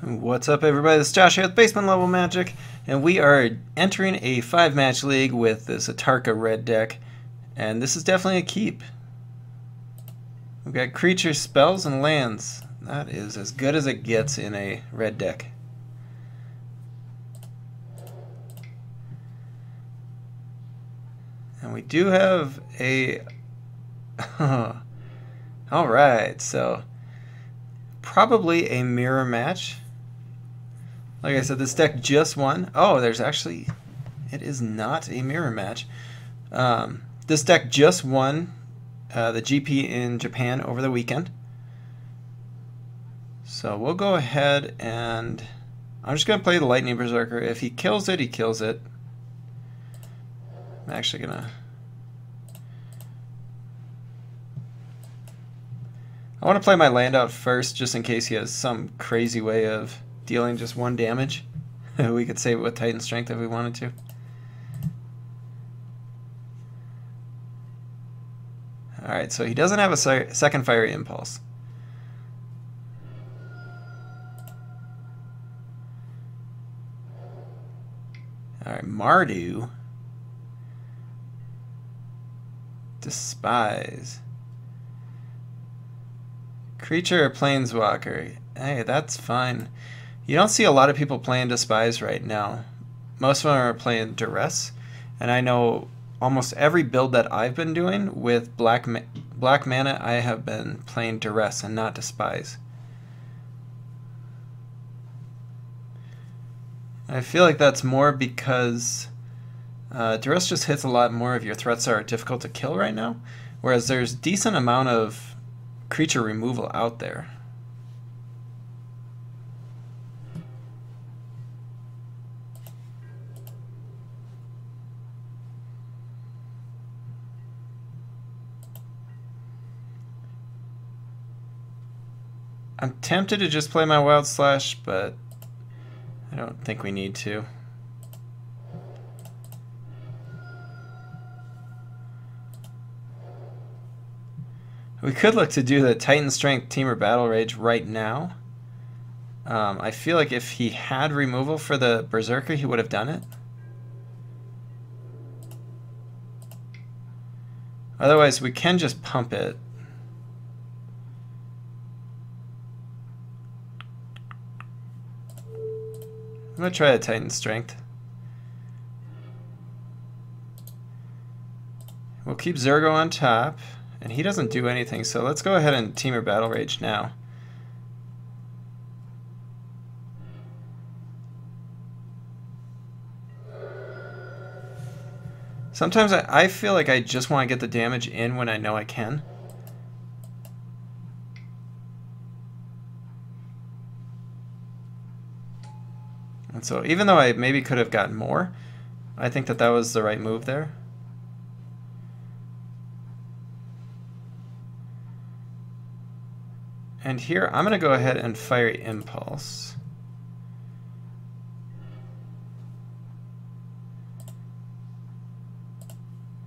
What's up, everybody? This is Josh here with Basement Level Magic, and we are entering a 5-match league with this Atarka red deck, and this is definitely a keep. We've got creatures, spells, and lands. That is as good as it gets in a red deck. And we do have a... Alright, so probably a mirror match. Like I said, this deck just won. Oh, there's actually... It is not a mirror match. This deck just won the GP in Japan over the weekend. So we'll go ahead and... I'm just going to play the Lightning Berserker. If he kills it, he kills it. I'm actually going to... I want to play my land out first, just in case he has some crazy way of dealing just 1 damage. We could save it with Titan Strength if we wanted to. Alright, so he doesn't have a second Fiery Impulse. Alright, Mardu. Despise. Creature or Planeswalker. Hey, that's fine. You don't see a lot of people playing Despise right now. Most of them are playing Duress. And I know almost every build that I've been doing with black mana, I have been playing Duress and not Despise. I feel like that's more because Duress just hits a lot more of your threats that are difficult to kill right now. Whereas there's decent amount of creature removal out there. I'm tempted to just play my Wild Slash, but I don't think we need to. We could look to do the Titan Strength Teamer Battle Rage right now. I feel like if he had removal for the Berserker, he would have done it. Otherwise, we can just pump it. I'm going to try a Titan Strength. We'll keep Zergo on top. And he doesn't do anything, so let's go ahead and Teamer Battle Rage now. Sometimes I feel like I just want to get the damage in when I know I can. And so even though I maybe could have gotten more, I think that that was the right move there. And here, I'm going to go ahead and Fiery Impulse.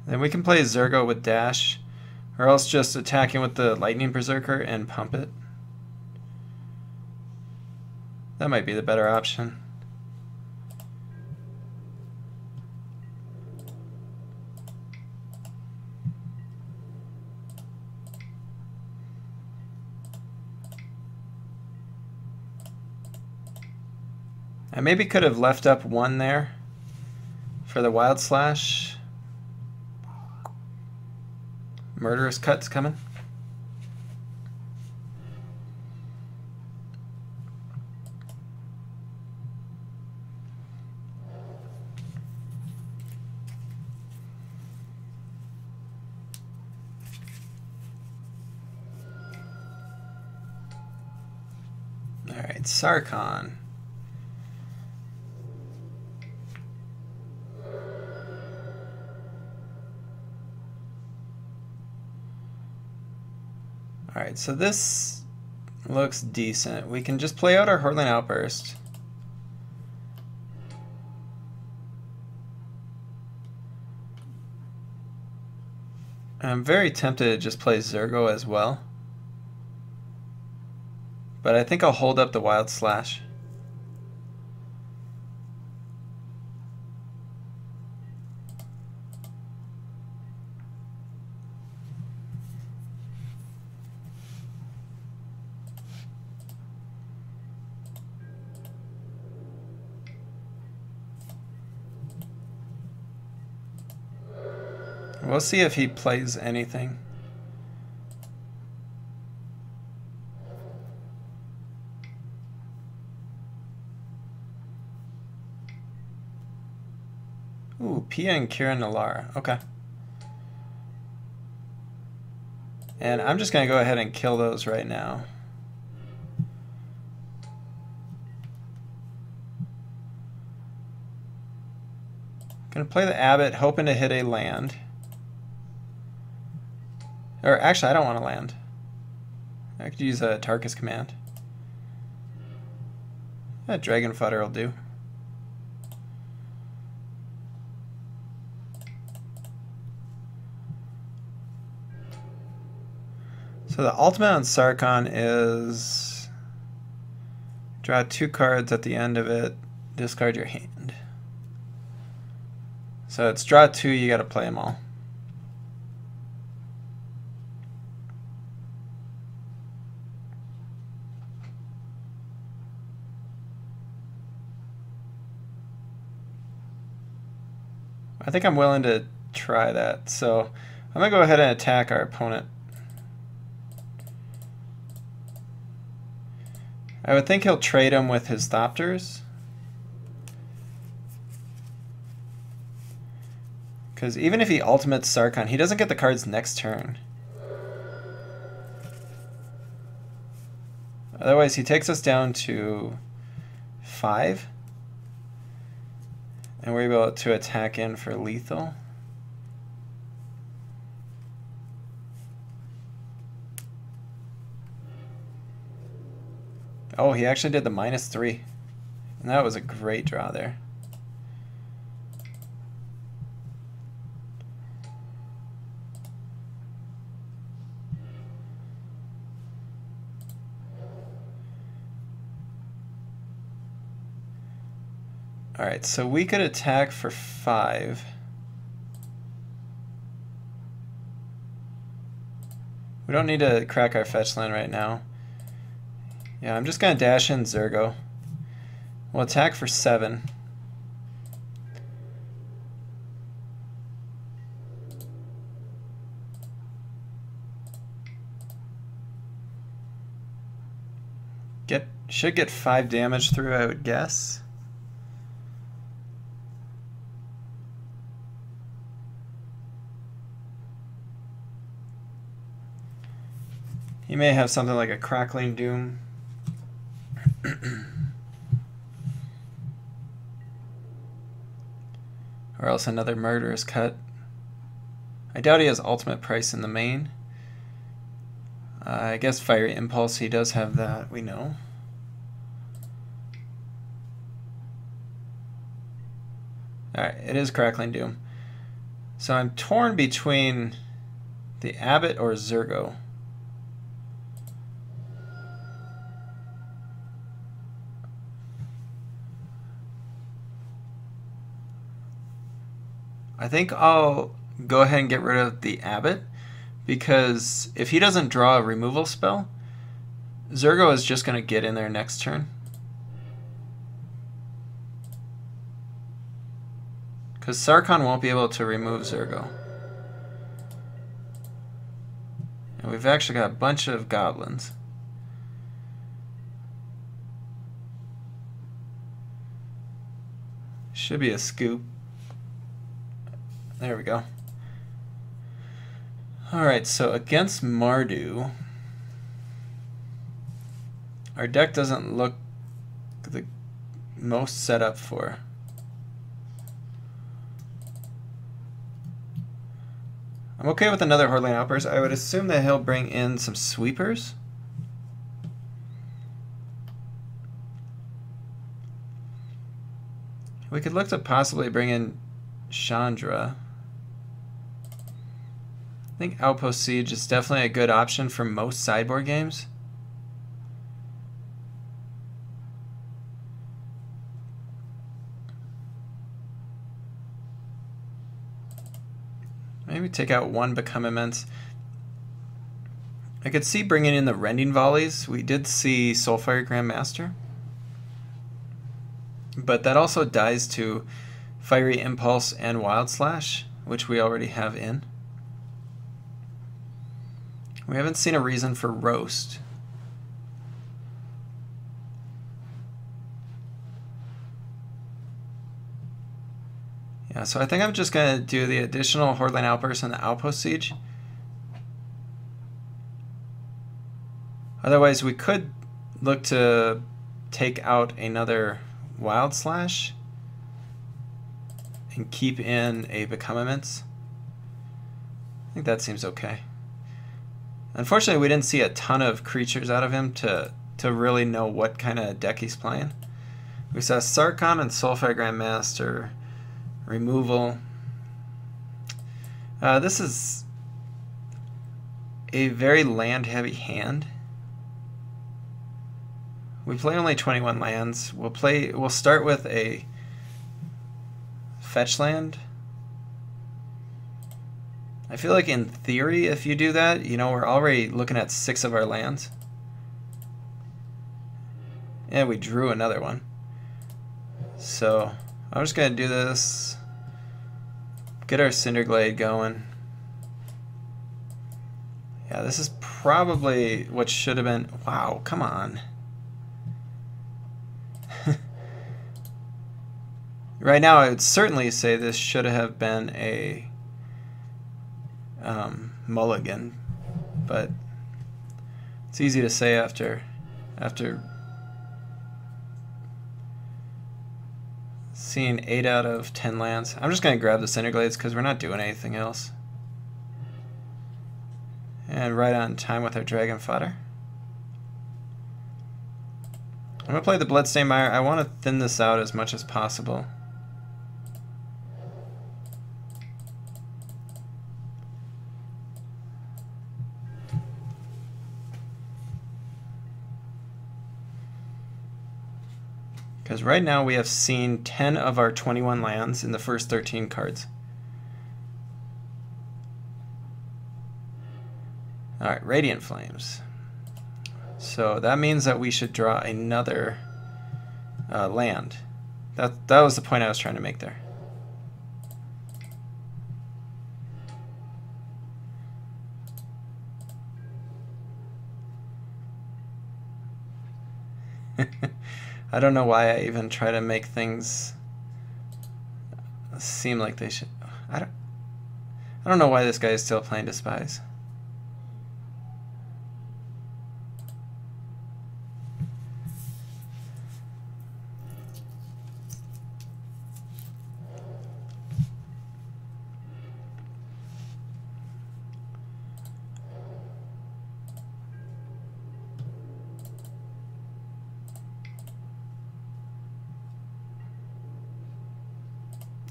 Then we can play Zergo with Dash, or else just attacking with the Lightning Berserker and pump it. That might be the better option. I maybe could have left up 1 there for the Wild Slash. Murderous Cut's coming. Alright, Sarkhan. Alright, so this looks decent. We can just play out our Hurtling Outburst. I'm very tempted to just play Zergo as well. But I think I'll hold up the Wild Slash. We'll see if he plays anything. Ooh, Pia and Kira Nalara. Okay. And I'm just going to go ahead and kill those right now. Going to play the Abbot, hoping to hit a land. Or actually, I don't want to land. I could use a Atarka's command. Dragon Fodder will do. So the ultimate on Sarkhan is draw 2 cards at the end of it, discard your hand. So it's draw 2, you got to play them all. I think I'm willing to try that. So I'm going to go ahead and attack our opponent. I would think he'll trade him with his Thopters. Because even if he ultimates Sarkhan, he doesn't get the cards next turn. Otherwise, he takes us down to 5. And we're able to attack in for lethal. Oh, he actually did the -3. And that was a great draw there. Alright, so we could attack for 5. We don't need to crack our fetch land right now. Yeah, I'm just going to dash in Zergo. We'll attack for 7. Should get 5 damage through, I would guess. He may have something like a Crackling Doom. Or else another Murderous Cut. I doubt he has ultimate price in the main. I guess Fiery Impulse, he does have that, we know. Alright, it is Crackling Doom. So I'm torn between the Abbot or Zergo. I think I'll go ahead and get rid of the Abbot, because if he doesn't draw a removal spell, Zergo is just going to get in there next turn. Because Sarkhan won't be able to remove Zergo. And we've actually got a bunch of goblins. Should be a scoop. There we go. Alright, so against Mardu, our deck doesn't look the most set up for. I'm okay with another Horde Lane Outburst. I would assume that he'll bring in some sweepers. We could look to possibly bring in Chandra. I think Outpost Siege is definitely a good option for most sideboard games. Maybe take out 1, Become Immense. I could see bringing in the Rending Volleys. We did see Soulfire Grandmaster. But that also dies to Fiery Impulse and Wild Slash, which we already have in. We haven't seen a reason for roast. Yeah, so I think I'm just going to do the additional Hordline Outburst and the Outpost Siege. Otherwise, we could look to take out another Wild Slash and keep in a Become Immense. I think that seems okay. Unfortunately, we didn't see a ton of creatures out of him to really know what kind of deck he's playing. We saw Sarkon and Soulfire Grandmaster, removal. This is a very land-heavy hand. We play only 21 lands. We'll start with a fetch land. I feel like in theory, if you do that, you know, we're already looking at 6 of our lands. And we drew another one. So I'm just going to do this. Get our Cinderglade going. Yeah, this is probably what should have been. Wow, come on. Right now, I would certainly say this should have been a mulligan, but it's easy to say after seeing 8 out of 10 lands. I'm just going to grab the Cinderglades because we're not doing anything else. And right on time with our Dragon Fodder. I'm going to play the Bloodstained Mire. I want to thin this out as much as possible. Because right now we have seen 10 of our 21 lands in the first 13 cards. Alright, Radiant Flames. So that means that we should draw another land. That was the point I was trying to make there. I don't know why I even try to make things seem like they should. I don't know why this guy is still playing Despise.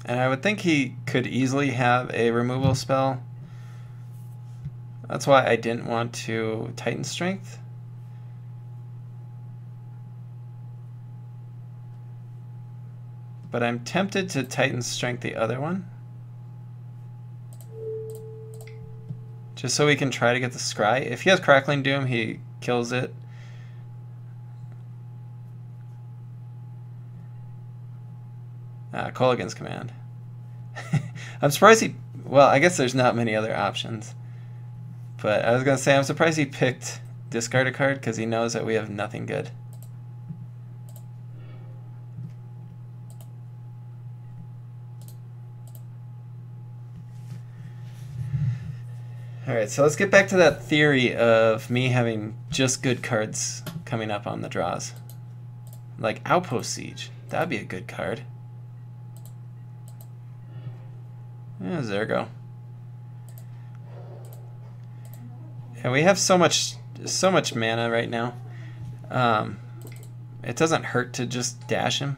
And I would think he could easily have a removal spell. That's why I didn't want to Titan Strength. But I'm tempted to Titan Strength the other one. Just so we can try to get the Scry. If he has Crackling Doom, he kills it. Colligan's Command. I'm surprised he... Well, I guess there's not many other options. But I was going to say, I'm surprised he picked discard a card because he knows that we have nothing good. Alright, so let's get back to that theory of me having just good cards coming up on the draws. Like Outpost Siege. That would be a good card. Yeah, Zergo. And we have so much mana right now. It doesn't hurt to just dash him.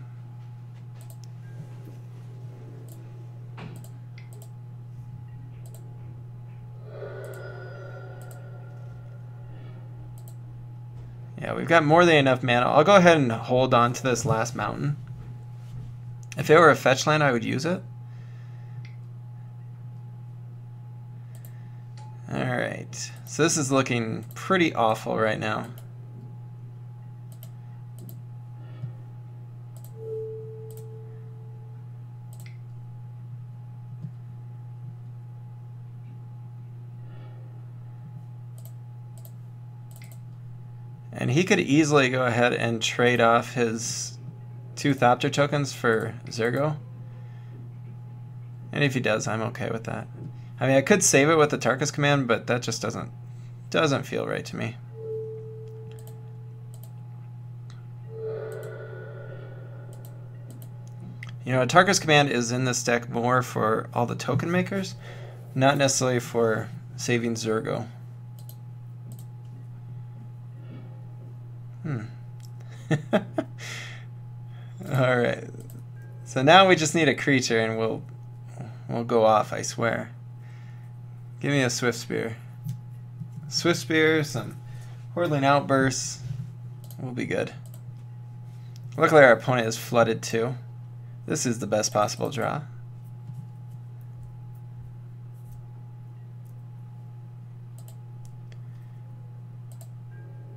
Yeah, we've got more than enough mana. I'll go ahead and hold on to this last mountain. If it were a fetch land, I would use it. Alright, so this is looking pretty awful right now. And he could easily go ahead and trade off his 2 Thopter tokens for Zergo. And if he does, I'm okay with that. I mean, I could save it with the Atarka's command, but that just doesn't feel right to me. You know, Atarka's command is in this deck more for all the token makers, not necessarily for saving Zergo. Alright. So now we just need a creature and we'll go off, I swear. Give me a Swift Spear. Swift Spear, some Hordling Outbursts. We'll be good. Luckily our opponent is flooded too. This is the best possible draw.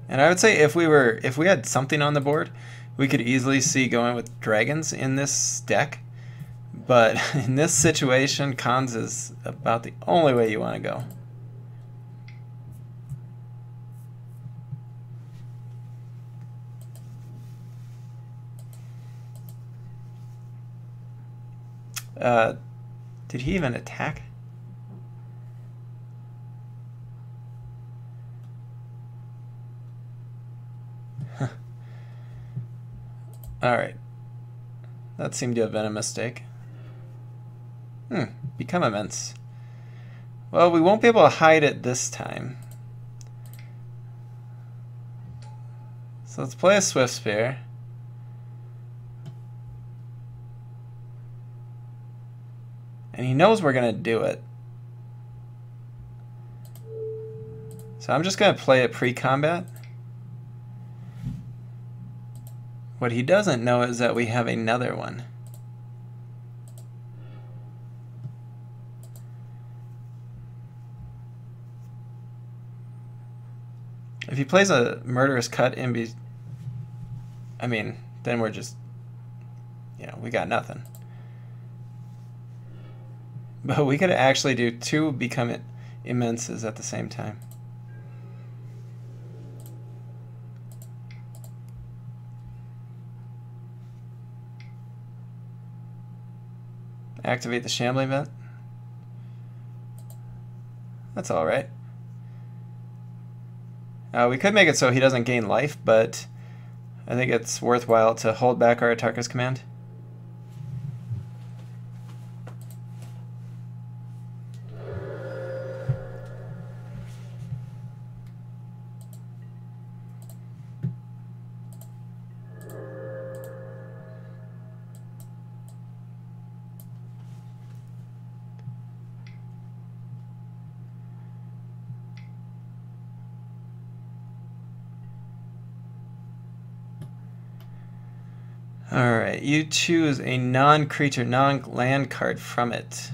And I would say if we had something on the board, we could easily see going with dragons in this deck. But in this situation, Khans is about the only way you want to go. Did he even attack? Alright. That seemed to have been a mistake. Become immense. Well, we won't be able to hide it this time. So let's play a Swift Spear. And he knows we're going to do it. So I'm just going to play it pre-combat. What he doesn't know is that we have another one. If he plays a Murderous Cut I mean, then we're just, we got nothing. But we could actually do 2 Become Immenses at the same time. Activate the Shambling Vent. That's alright. We could make it so he doesn't gain life, but I think it's worthwhile to hold back our Atarka's command. Alright, you choose a non-creature, non-land card from it.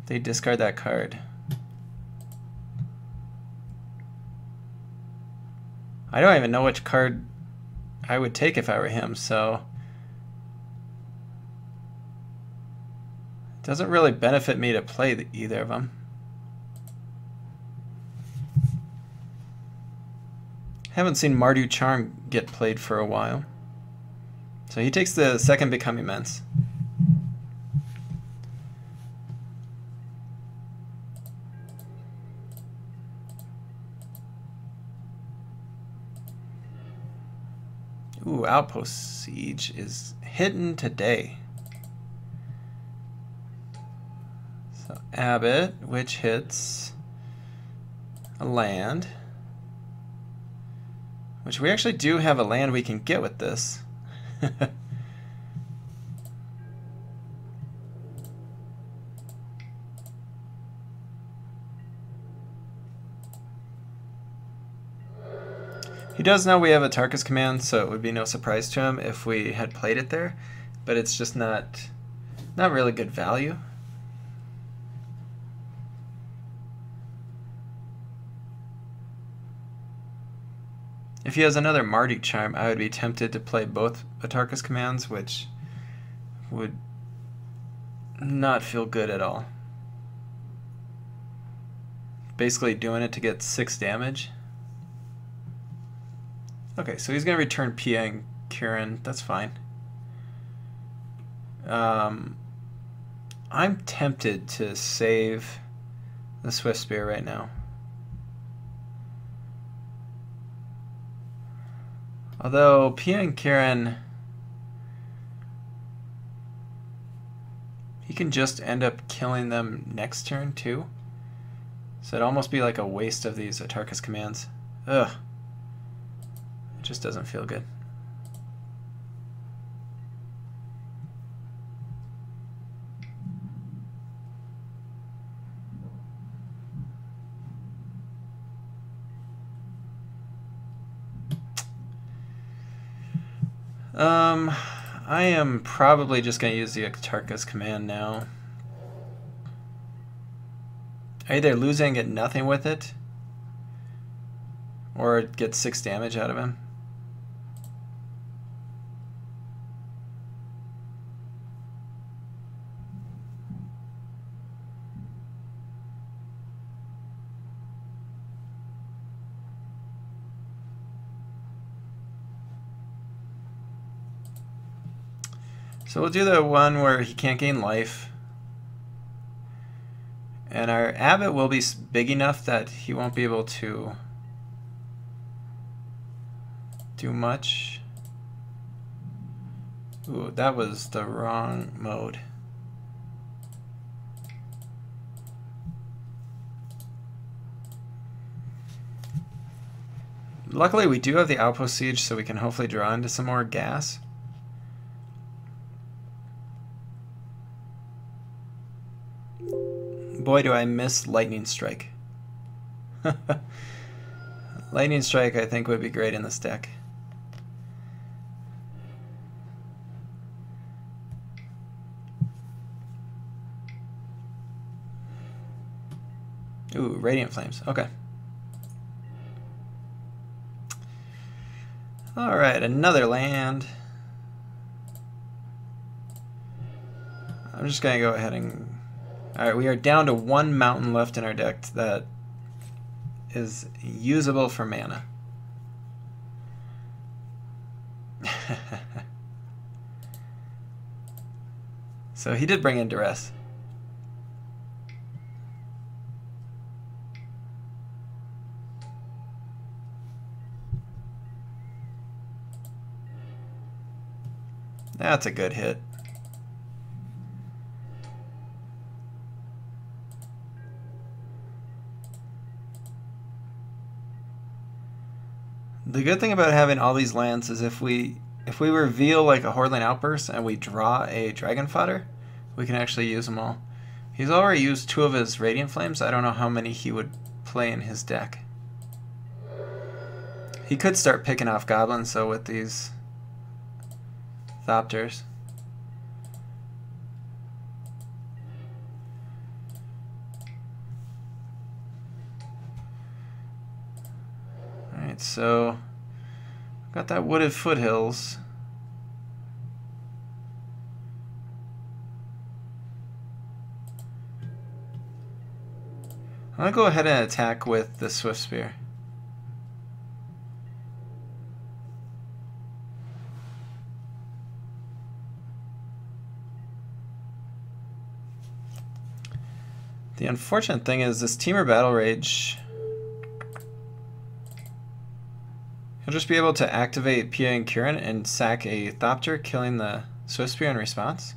They discard that card. I don't even know which card I would take if I were him, so it doesn't really benefit me to play either of them. Haven't seen Mardu Charm get played for a while. So he takes the second Become Immense. Ooh, Outpost Siege is hidden today. So Abbott, which hits a land. Which we actually do have a land we can get with this. He does know we have a Atarka's command, so it would be no surprise to him if we had played it there, but it's just not really good value. If he has another Mardu Charm, I would be tempted to play both Atarka's commands, which would not feel good at all. Basically doing it to get 6 damage. Okay, so he's going to return Pia and Kieran. That's fine. I'm tempted to save the Swift Spear right now. Although Pia and Kieran, he can just end up killing them next turn too. So it'd almost be like a waste of these Atarka's commands. Ugh. It just doesn't feel good. I am probably just going to use the Atarka's command now. I either lose and get nothing with it, or get 6 damage out of him. So we'll do the one where he can't gain life. And our abbot will be big enough that he won't be able to do much. Ooh, that was the wrong mode. Luckily we do have the outpost siege, so we can hopefully draw into some more gas. Boy, do I miss Lightning Strike. Lightning Strike, I think, would be great in this deck. Ooh, Radiant Flames. Okay. Alright, another land. I'm just going to go ahead and... Alright, we are down to 1 mountain left in our deck that is usable for mana. So he did bring in Duress. That's a good hit. The good thing about having all these lands is if we reveal like a Hordling Outburst and we draw a Dragon Fodder, we can actually use them all. He's already used 2 of his Radiant Flames. I don't know how many he would play in his deck. He could start picking off goblins though with these Thopters. Alright, so got that Wooded Foothills. I'm going to go ahead and attack with the Swift Spear. The unfortunate thing is this Temur Battle Rage, he'll just be able to activate Pia and Kieran and sack a Thopter, killing the Swift Spear in response.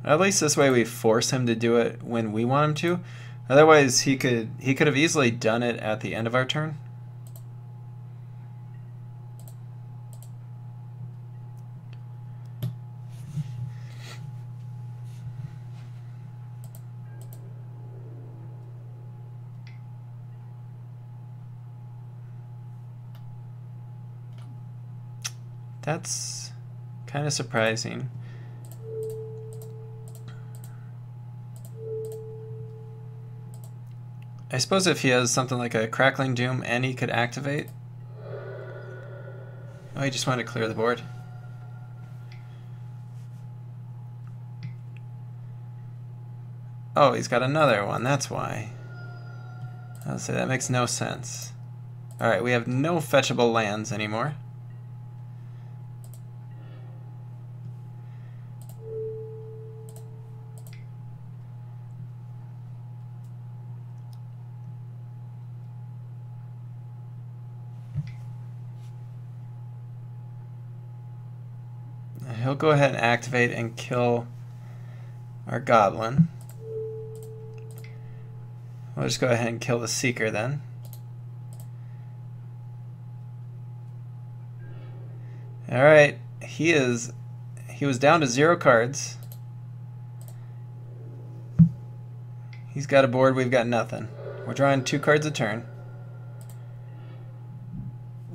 At least this way we force him to do it when we want him to. Otherwise he could have easily done it at the end of our turn. That's kind of surprising. I suppose if he has something like a Crackling Doom and he could activate, Oh, he just wanted to clear the board. Oh, he's got another one, that's why. I'll say that makes no sense. Alright, we have no fetchable lands anymore. He'll go ahead and activate and kill our goblin. We'll just go ahead and kill the Seeker then. Alright, he was down to 0 cards. He's got a board, we've got nothing. We're drawing 2 cards a turn.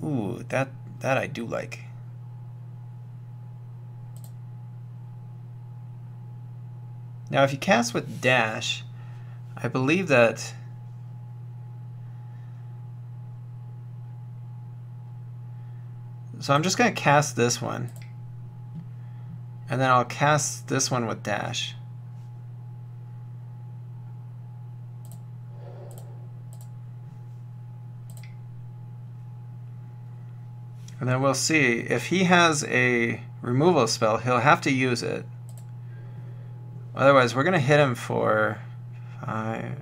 Ooh, that I do like. Now if you cast with dash, I believe that so I'm just going to cast this one, and then I'll cast this one with dash. And then we'll see if he has a removal spell, he'll have to use it. Otherwise, we're going to hit him for 5.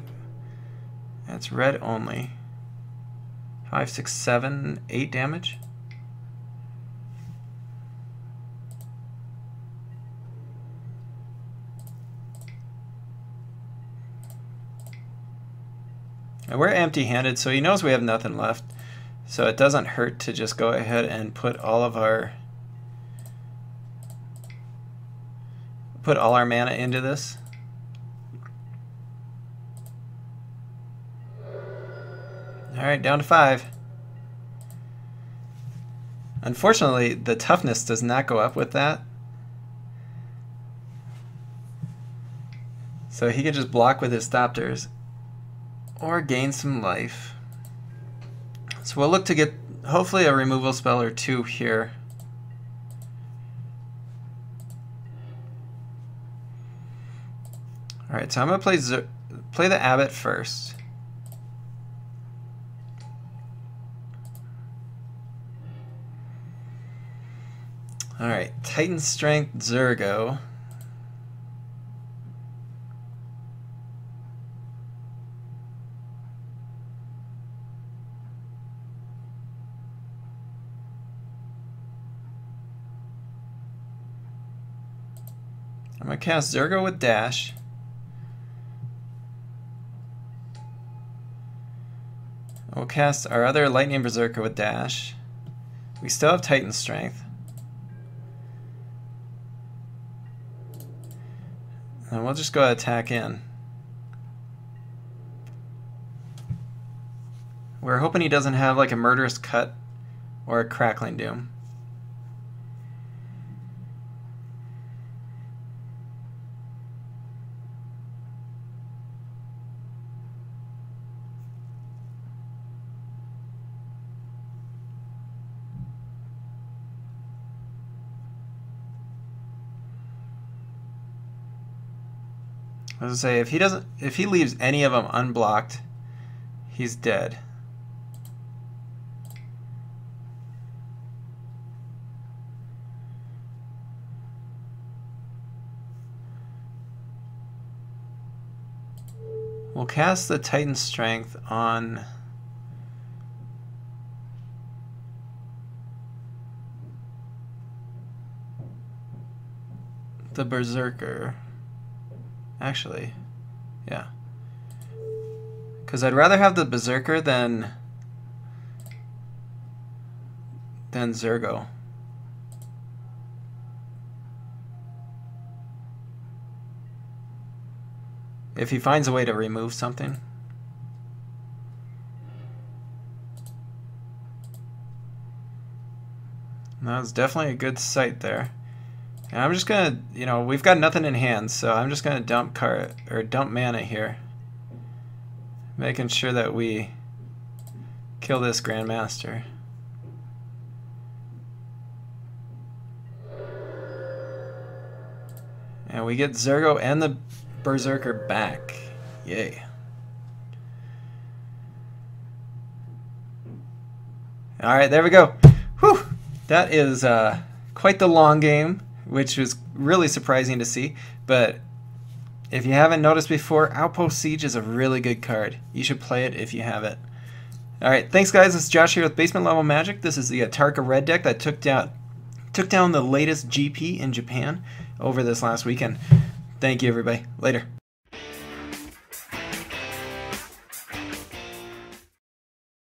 That's red only. 5, 6, 7, 8 damage. And we're empty-handed, so he knows we have nothing left. So it doesn't hurt to just go ahead and put all our mana into this. Alright, down to 5. Unfortunately, the toughness does not go up with that. So he could just block with his Thopters or gain some life. So we'll look to get hopefully a removal spell or 2 here. Alright, so I'm going to play the Abbot first. Alright, Titan Strength Zergo. I'm going to cast Zergo with dash. We'll cast our other Lightning Berserker with dash. We still have Titan Strength. And we'll just go ahead and attack in. We're hoping he doesn't have like a Murderous Cut or a Crackling Doom. I was gonna say if he leaves any of them unblocked, he's dead. We'll cast the Titan Strength on the Berserker. Actually, yeah. Because I'd rather have the Berserker than Zergo. If he finds a way to remove something. That was definitely a good sight there. And I'm just gonna, we've got nothing in hand, so I'm just gonna dump mana here, making sure that we kill this Grandmaster. And we get Zergo and the Berserker back. Yay. Alright, there we go. Whew! That is quite the long game, which was really surprising to see. But if you haven't noticed before, Outpost Siege is a really good card. You should play it if you have it. Alright, thanks guys. It's Josh here with Basement Level Magic. This is the Atarka red deck that took down the latest GP in Japan over this last weekend. Thank you everybody. Later.